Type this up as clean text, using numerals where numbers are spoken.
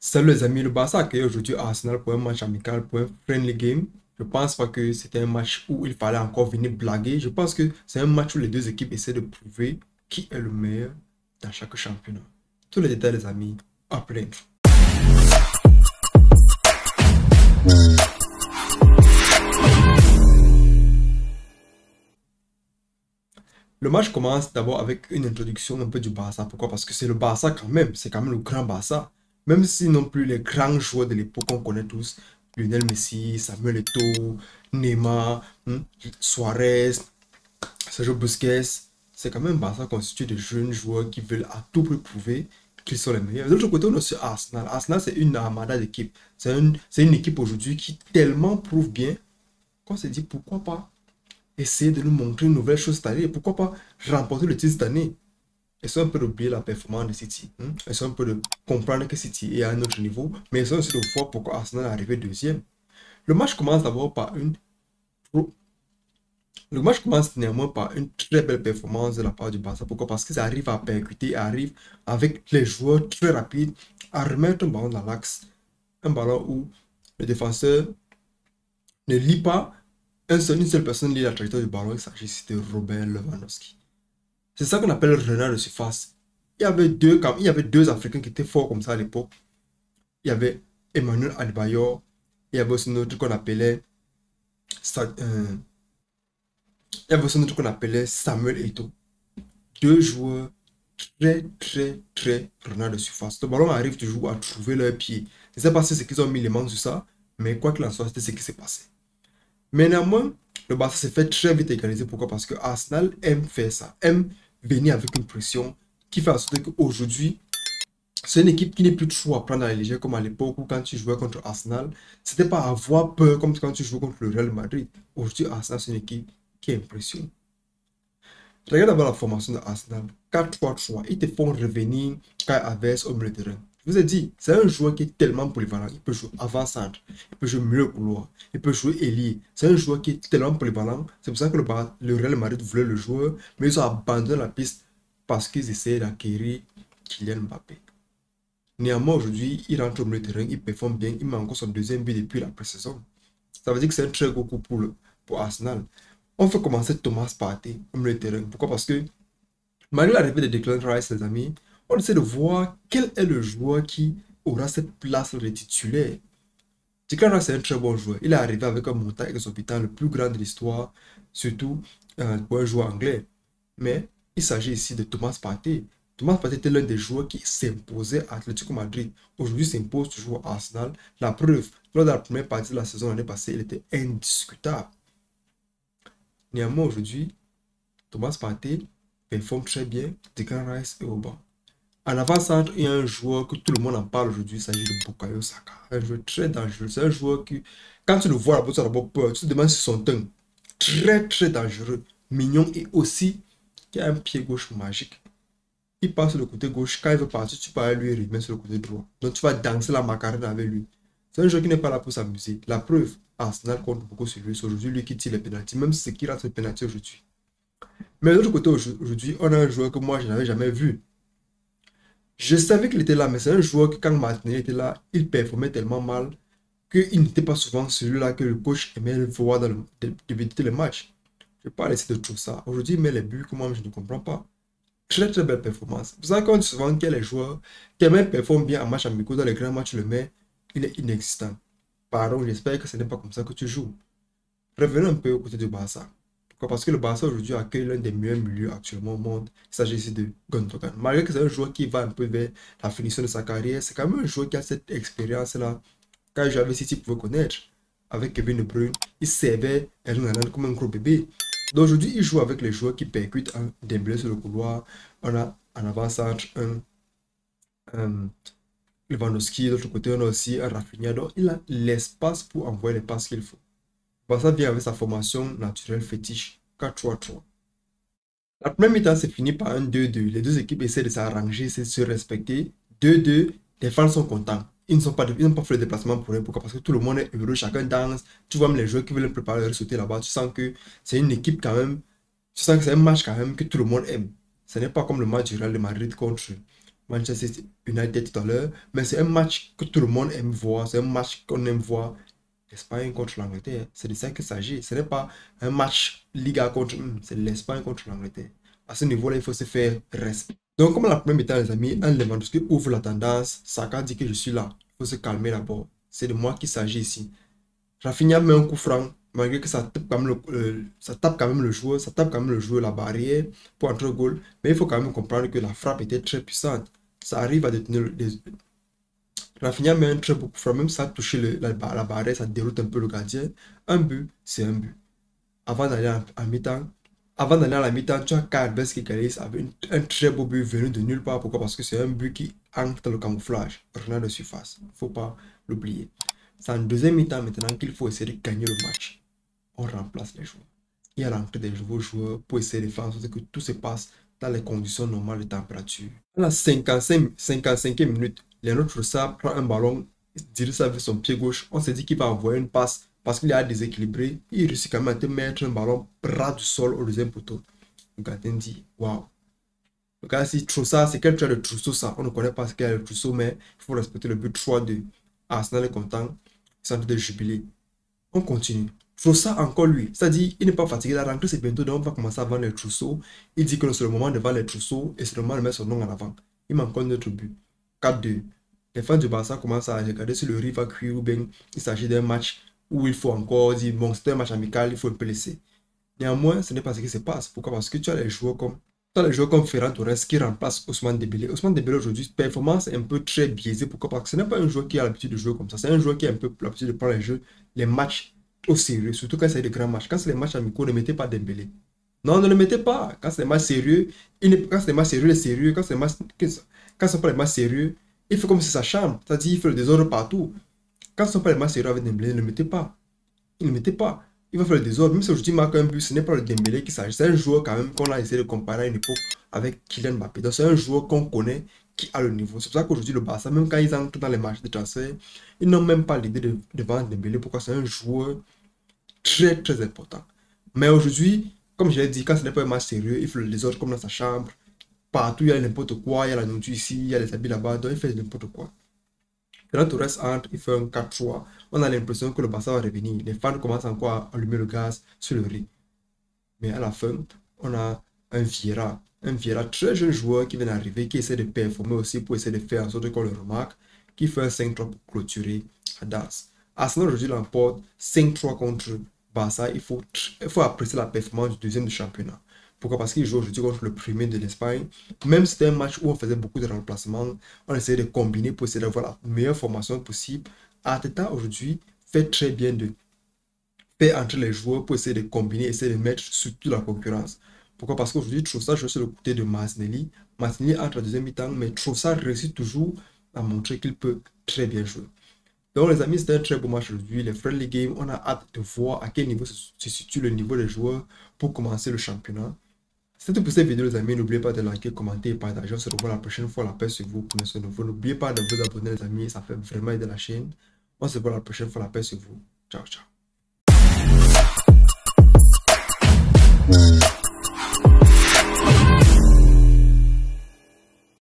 Salut les amis, le Barça a accueilli aujourd'hui Arsenal pour un match amical, pour un friendly game. Je pense pas que c'était un match où il fallait encore venir blaguer. Je pense que c'est un match où les deux équipes essaient de prouver qui est le meilleur dans chaque championnat. Tous les détails les amis, après l'intro. Le match commence d'abord avec une introduction un peu du Barça. Pourquoi? Parce que c'est le Barça quand même. C'est quand même le grand Barça. Même si non plus les grands joueurs de l'époque qu'on connaît tous. Lionel Messi, Samuel Eto'o, Neymar, Suarez, Sergio Busquets. C'est quand même un Barça constitué de jeunes joueurs qui veulent à tout prix prouver qu'ils sont les meilleurs. De l'autre côté, on a aussi Arsenal. Arsenal, c'est une armada d'équipes. C'est une équipe aujourd'hui qui tellement prouve bien qu'on s'est dit pourquoi pas essayer de nous montrer une nouvelle chose cette année. Pourquoi pas remporter le titre cette année? Essayons un peu d'oublier la performance de City. Essayons un peu de comprendre que City est à un autre niveau. Mais essayons aussi de voir pourquoi Arsenal est arrivé deuxième. Le match commence d'abord par une... Le match commence néanmoins par une très belle performance de la part du Barça. Pourquoi? Parce qu'ils arrivent à percuter, arrivent avec les joueurs très rapides à remettre un ballon dans l'axe. Un ballon où le défenseur ne lit pas. Une seule personne lit la trajectoire du ballon. Il s'agit de Robert Lewandowski. C'est ça qu'on appelle le renard de surface. Il y avait deux Africains qui étaient forts comme ça à l'époque. Il y avait Emmanuel Adebayor. Il y avait aussi un autre qu'on appelait Samuel Eto'o. Deux joueurs très renards de surface. Le ballon arrive toujours à trouver leur pied. Je ne sais pas si c'est qu'ils ont mis les mains sur ça, mais quoi qu'il en soit, c'était ce qui s'est passé. Mais néanmoins, le Barça s'est fait très vite égaliser. Pourquoi? Parce que Arsenal aime faire ça, aime venir avec une pression qui fait en sorte qu'aujourd'hui, c'est une équipe qui n'est plus trop à prendre à la légère comme à l'époque où quand tu jouais contre Arsenal, c'était pas avoir peur comme quand tu jouais contre le Real Madrid. Aujourd'hui, Arsenal, c'est une équipe qui impressionne. Regarde d'abord la formation de Arsenal. 4-3-3. Ils te font revenir Kai Havertz au milieu de terrain. Je vous ai dit, c'est un joueur qui est tellement polyvalent. Il peut jouer avant-centre, il peut jouer milieu couloir, il peut jouer ailier. C'est un joueur qui est tellement polyvalent. C'est pour ça que le Real Madrid voulait le joueur, mais ils ont abandonné la piste parce qu'ils essayaient d'acquérir Kylian Mbappé. Néanmoins, aujourd'hui, il rentre au milieu de terrain, il performe bien, il met encore son deuxième but depuis la pré-saison. Ça veut dire que c'est un très gros coup pour Arsenal. On fait commencer Thomas Partey au milieu de terrain. Pourquoi? Parce que malgré l'arrivée de Declan Rice, les amis, on essaie de voir quel est le joueur qui aura cette place de titulaire. Declan Rice est un très bon joueur. Il est arrivé avec un montant exorbitant, le plus grand de l'histoire, surtout pour un joueur anglais. Mais il s'agit ici de Thomas Partey. Thomas Partey était l'un des joueurs qui s'imposait à Atlético Madrid. Aujourd'hui, il s'impose toujours à Arsenal. La preuve, lors de la première partie de la saison l'année passée, il était indiscutable. Néanmoins, aujourd'hui, Thomas Partey performe très bien, Declan Rice est au banc. En avant-centre, il y a un joueur que tout le monde en parle aujourd'hui, il s'agit de Bukayo Saka. Un joueur très dangereux. C'est un joueur qui, quand tu le vois là-bas, tu as d'abord peur. Tu te demandes si son teint. Très dangereux. Mignon et aussi qui a un pied gauche magique. Il passe sur le côté gauche. Quand il veut partir, tu peux aller lui remettre sur le côté droit. Donc tu vas danser la macarena avec lui. C'est un joueur qui n'est pas là pour s'amuser. La preuve, Arsenal compte beaucoup sur lui. C'est aujourd'hui lui qui tire les pénaltys, même si c'est qui rate les pénaltys aujourd'hui. Mais de l'autre côté, aujourd'hui, on a un joueur que moi, je n'avais jamais vu. Je savais qu'il était là, mais c'est un joueur que quand Martinelli était là, il performait tellement mal qu'il n'était pas souvent celui-là que le coach aimait le voir dans débuter le match. Je ne vais pas laisser de tout ça. Aujourd'hui, il met les buts que moi, je ne comprends pas. Très belle performance. C'est pour ça qu'on dit souvent qu'il y a les joueurs qui même performent bien en match amical, dans les grands matchs, le met, il est inexistant. Pardon, j'espère que ce n'est pas comme ça que tu joues. Revenons un peu au côté du Barça. Pourquoi? Parce que le Barça aujourd'hui accueille l'un des meilleurs milieux actuellement au monde. Il s'agit ici de Gundogan. Malgré que c'est un joueur qui va un peu vers la finition de sa carrière, c'est quand même un joueur qui a cette expérience-là. Quand j'avais City, il pouvait connaître. Avec Kevin De Bruyne, il servait Erling Haaland comme un gros bébé. Donc aujourd'hui, il joue avec les joueurs qui percutent un Dembélé sur le couloir. On a en avant-centre un Lewandowski. De l'autre côté, on a aussi un Rafinha. Donc il a l'espace pour envoyer les passes qu'il faut. Barça vient avec sa formation naturelle fétiche 4-3-3. La première mi-temps s'est finie par un 2-2. Les deux équipes essaient de s'arranger, essaient de se respecter. 2-2, les fans sont contents. Ils n'ont pas fait le déplacement pour rien. Pourquoi? Parce que tout le monde est heureux, chacun danse. Tu vois même les joueurs qui veulent préparer leur sauter là-bas. Tu sens que c'est une équipe quand même. Tu sens que c'est un match quand même que tout le monde aime. Ce n'est pas comme le match du Real de Madrid contre Manchester United tout à l'heure. Mais c'est un match que tout le monde aime voir. C'est un match qu'on aime voir. L'Espagne contre l'Angleterre. C'est de ça qu'il s'agit. Ce n'est pas un match Liga contre... C'est l'Espagne contre l'Angleterre. À ce niveau-là, il faut se faire respect. Donc, comme la première mi-temps, les amis, un Lewandowski ouvre la tendance. Saka dit que je suis là. Il faut se calmer d'abord. C'est de moi qu'il s'agit ici. Rafinha met un coup franc. Malgré que ça tape quand même ça tape quand même le joueur. Ça tape quand même le joueur, la barrière pour entrer au goal. Mais il faut quand même comprendre que la frappe était très puissante. Ça arrive à détenir... Rafinha met un très beau coup franc. Même ça a touché la barrière. Ça déroute un peu le gardien. Un but, c'est un but. Avant d'aller en mi-temps, avant d'aller à la mi-temps, tu as Carbes qui réalise avec un très beau but venu de nulle part. Pourquoi? Parce que c'est un but qui entre dans le camouflage, renard de surface. Il ne faut pas l'oublier. C'est en deuxième mi-temps maintenant qu'il faut essayer de gagner le match. On remplace les joueurs. Il y a l'entrée des nouveaux joueurs pour essayer de faire en sorte que tout se passe dans les conditions normales de température. À la 55e minute, Leandro Trossard prend un ballon, il dirige ça avec son pied gauche. On s'est dit qu'il va envoyer une passe parce qu'il est déséquilibré. Il réussit quand même à te mettre un ballon ras du sol au deuxième poteau. Le gardien dit waouh. Le gars, si Trossard, c'est quel trait de trousseau ça? On ne connaît pas ce qu'est le trousseau, mais il faut respecter le but 3-2. Arsenal est content, ils sont en train de jubiler. On continue. Trossard encore lui, c'est-à-dire il n'est pas fatigué. La rentrée c'est bientôt, donc on va commencer à vendre les trousseaux. Il dit que c'est le moment de vendre les trousseaux et c'est le moment de mettre son nom en avant. Il manque encore notre but. 4-2. Les fans du Barça commencent à regarder si le riz va cuire ou bien il s'agit d'un match où il faut encore dire bon, c'est un match amical, il faut le laisser. Néanmoins, ce n'est pas ce qui se passe. Pourquoi? Parce que tu as les joueurs comme Ferran Torres qui remplace Ousmane Dembélé. Ousmane Dembélé aujourd'hui, performance est un peu très biaisée. Pourquoi? Parce que ce n'est pas un joueur qui a l'habitude de jouer comme ça. C'est un joueur qui a un peu l'habitude de prendre les matchs au sérieux. Surtout quand c'est des grands matchs. Quand c'est les matchs amicaux, ne mettez pas Dembélé. Non, ne le mettez pas. Quand c'est des matchs sérieux, quand c'est des matchs sérieux, les sérieux. Quand ce sont pas les matchs sérieux, il fait comme si sa chambre. C'est-à-dire, il fait le désordre partout. Quand ce ne sont pas les matchs sérieux avec Dembélé, ne le mettez pas. Il ne le mettez pas. Il va faire le désordre. Même si aujourd'hui marque un but, ce n'est pas le Dembélé qui s'agit. C'est un joueur quand même qu'on a essayé de comparer à une époque avec Kylian Mbappé. Donc c'est un joueur qu'on connaît qui a le niveau. C'est pour ça qu'aujourd'hui le Barça, même quand ils entrent dans les matchs de transfert, ils n'ont même pas l'idée de vendre Dembélé. Pourquoi? C'est un joueur très très important. Mais aujourd'hui, comme je l'ai dit, quand ce n'est pas un match sérieux, il fait le désordre comme dans sa chambre. Partout, il y a n'importe quoi. Il y a la nourriture ici, il y a les habits là-bas. Donc il fait n'importe quoi. Ferran Torres entre, il fait un 4-3. On a l'impression que le Barça va revenir. Les fans commencent encore à allumer le gaz sur le riz. Mais à la fin, on a un Vieira. Un Vieira très jeune joueur qui vient d'arriver, qui essaie de performer aussi pour essayer de faire en sorte qu'on le remarque, qui fait un 5-3 pour clôturer à Das. Arsenal aujourd'hui l'emporte 5-3 contre Barça. Il faut apprécier la performance du deuxième du championnat. Pourquoi? Parce qu'il joue aujourd'hui contre le premier de l'Espagne. Même si c'était un match où on faisait beaucoup de remplacements, on essayait de combiner pour essayer d'avoir la meilleure formation possible. Arteta aujourd'hui fait très bien de faire entrer les joueurs pour essayer de combiner, essayer de mettre surtout la concurrence. Pourquoi? Parce qu'aujourd'hui, Trossard joue sur le côté de Martinelli. Martinelli entre en deuxième mi-temps, mais Trossard réussit toujours à montrer qu'il peut très bien jouer. Donc les amis, c'était un très beau match aujourd'hui. Les friendly games, on a hâte de voir à quel niveau se situe le niveau des joueurs pour commencer le championnat. C'est tout pour cette vidéo les amis. N'oubliez pas de liker, commenter et partager. On se revoit la prochaine fois. La paix sur vous. Prenez soin de vous. N'oubliez pas de vous abonner les amis. Ça fait vraiment aider la chaîne. On se voit la prochaine fois. La paix sur vous. Ciao, ciao.